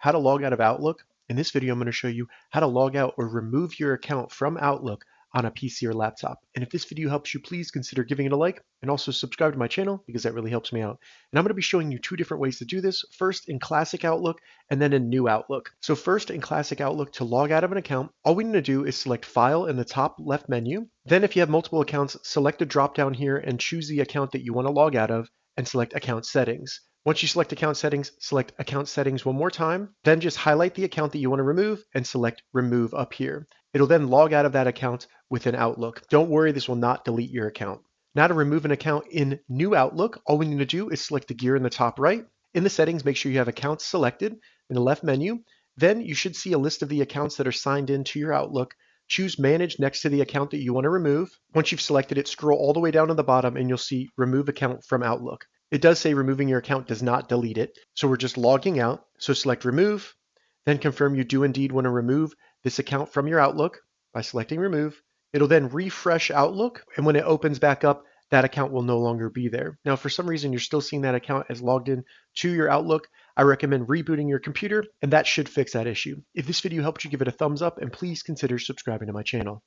how to log out of Outlook. In this video, I'm going to show you how to log out or remove your account from Outlook on a PC or laptop. And if this video helps you, please consider giving it a like and also subscribe to my channel because that really helps me out. And I'm going to be showing you two different ways to do this. First in Classic Outlook and then in New Outlook. So first in Classic Outlook, to log out of an account, all we need to do is select File in the top left menu. Then if you have multiple accounts, select the drop down here and choose the account that you want to log out of and select Account Settings. Once you select select Account Settings one more time, then just highlight the account that you want to remove and select Remove up here. It'll then log out of that account within Outlook. Don't worry, this will not delete your account. Now to remove an account in New Outlook, all we need to do is select the gear in the top right. In the settings, make sure you have accounts selected in the left menu. Then you should see a list of the accounts that are signed into your Outlook. Choose Manage next to the account that you want to remove. Once you've selected it, scroll all the way down to the bottom and you'll see Remove Account from Outlook. It does say removing your account does not delete it, so we're just logging out. So select Remove, then confirm you do indeed want to remove this account from your Outlook by selecting Remove. It'll then refresh Outlook, and when it opens back up, that account will no longer be there. Now, if for some reason you're still seeing that account as logged in to your Outlook, I recommend rebooting your computer, and that should fix that issue. If this video helped you, give it a thumbs up, and please consider subscribing to my channel.